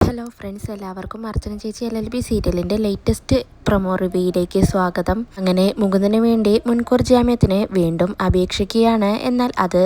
Hello friends, എല്ലാവർക്കും അർച്ചന ചേച്ചി LLB സീരിയലിൻ്റെ ലേറ്റസ്റ്റ് പ്രൊമോ റിവ്യൂയിലേക്ക് സ്വാഗതം. അങ്ങനെ മുകുന്ദന് വേണ്ടി മുൻകൂർ ജാമ്യത്തിന് വീണ്ടും അപേക്ഷിക്കുകയാണ്. എന്നാൽ അത്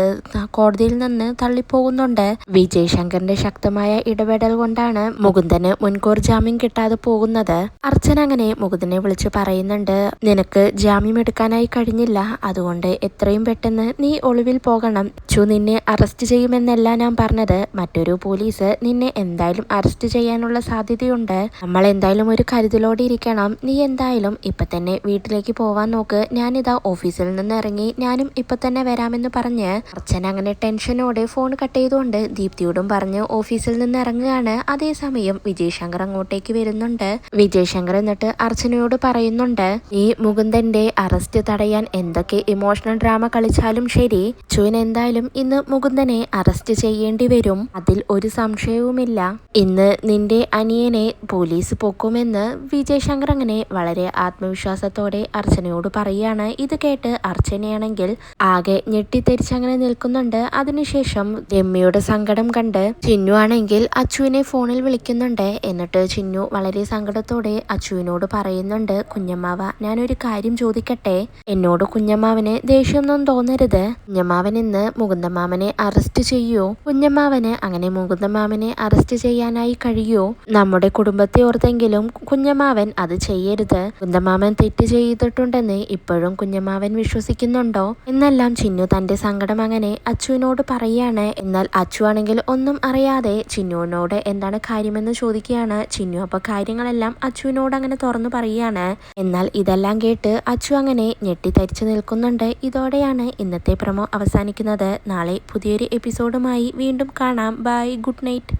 കോടതിയിൽ നിന്ന് തള്ളിപ്പോകുന്നുണ്ട്. വിജയ് ശങ്കറിന്റെ ശക്തമായ ഇടപെടൽ കൊണ്ടാണ് മുകുന്ദന് മുൻകൂർ ജാമ്യം കിട്ടാതെ പോകുന്നത്. അർച്ചന അങ്ങനെ മുകുന്ദനെ വിളിച്ച് പറയുന്നുണ്ട്, നിനക്ക് ജാമ്യം എടുക്കാനായി കഴിഞ്ഞില്ല, അതുകൊണ്ട് എത്രയും പെട്ടെന്ന് നീ ഒളിവിൽ പോകണം. നിന്നെ അറസ്റ്റ് ചെയ്യുമെന്നല്ല ഞാൻ പറഞ്ഞത്, മറ്റൊരു പോലീസ് നിന്നെ എന്തായാലും അറസ്റ്റ് ചെയ്യാനുള്ള സാധ്യതയുണ്ട്. നമ്മൾ എന്തായാലും ഒരു കരുതലോടെ ഇരിക്കണം. നീ എന്തായാലും ഇപ്പൊ തന്നെ വീട്ടിലേക്ക് പോവാൻ നോക്ക്. ഞാനിതാ ഓഫീസിൽ നിന്ന് ഇറങ്ങി, ഞാനും ഇപ്പൊ തന്നെ വരാമെന്ന് പറഞ്ഞ് അർച്ചന അങ്ങനെ ടെൻഷനോടെ ഫോൺ കട്ട് ചെയ്തുകൊണ്ട് ദീപ്തിയോടും പറഞ്ഞ് ഓഫീസിൽ നിന്ന് ഇറങ്ങുകയാണ്. അതേസമയം വിജയ് ശങ്കർ അങ്ങോട്ടേക്ക് വരുന്നുണ്ട്. വിജയ് ശങ്കർ എന്നിട്ട് അർച്ചനയോട് പറയുന്നുണ്ട്, ഈ മുകുന്ദന്റെ അറസ്റ്റ് തടയാൻ എന്തൊക്കെ ഇമോഷണൽ ഡ്രാമ കളിച്ചാലും ശരി, അച്ചുവിന് എന്തായാലും ഇന്ന് മുകുന്ദനെ അറസ്റ്റ് ചെയ്യേണ്ടി വരും. അതിൽ ഒരു സംശയവുമില്ല. ഇന്ന് നിന്റെ അനിയനെ പോലീസ് പൊക്കുമെന്ന് വിജയ് ശങ്കർ അങ്ങനെ വളരെ ആത്മവിശ്വാസത്തോടെ അർച്ചനയോട് പറയുകയാണ്. ഇത് കേട്ട് അർച്ചനയാണെങ്കിൽ ആകെ ഞെട്ടിത്തെരിച്ചങ്ങനെ നിൽക്കുന്നുണ്ട്. അതിനുശേഷം രമ്യയുടെ സങ്കടം കണ്ട് ചിന്നു ആണെങ്കിൽ അച്ചുവിനെ ഫോണിൽ വിളിക്കുന്നുണ്ട്. എന്നിട്ട് ചിന്നു വളരെ സങ്കടത്തോടെ അച്ചുവിനോട് പറയുന്നുണ്ട്, കുഞ്ഞമ്മാവ, ഞാനൊരു കാര്യം ചോദിക്കട്ടെ? എന്നോട് കുഞ്ഞമ്മാവന് ദേഷ്യമൊന്നും തോന്നരുത്. കുഞ്ഞമ്മാവൻ ഇന്ന് മുകുന്ദമാമനെ അറസ്റ്റ് ചെയ്യൂ. കുഞ്ഞമ്മാവന് അങ്ങനെ മുകുന്ദമാമനെ അറസ്റ്റ് ചെയ്യാനായി കഴിയൂ. നമ്മുടെ കുടുംബത്തെ ഓർത്തെങ്കിലും കുഞ്ഞമ്മാവൻ അത് ചെയ്യരുത്. കുഞ്ഞമ്മാവൻ തെറ്റ് ചെയ്തിട്ടുണ്ടെന്ന് ഇപ്പോഴും കുഞ്ഞമ്മാവൻ വിശ്വസിക്കുന്നുണ്ടോ എന്നെല്ലാം ചിന്നു തന്റെ സങ്കടം അങ്ങനെ അച്ചുവിനോട് പറയാണ്. എന്നാൽ അച്ചു ആണെങ്കിൽ ഒന്നും അറിയാതെ ചിന്നുവിനോട് എന്താണ് കാര്യമെന്ന് ചോദിക്കുകയാണ്. ചിന്നു അപ്പൊ കാര്യങ്ങളെല്ലാം അച്ചുവിനോട് അങ്ങനെ തുറന്നു പറയുകയാണ്. എന്നാൽ ഇതെല്ലാം കേട്ട് അച്ചു അങ്ങനെ ഞെട്ടിത്തരിച്ചു നിൽക്കുന്നുണ്ട്. ഇതോടെയാണ് ഇന്നത്തെ പ്രൊമോ അവസാനിക്കുന്നത്. നാളെ പുതിയൊരു എപ്പിസോഡുമായി വീണ്ടും കാണാം. Bye, good night.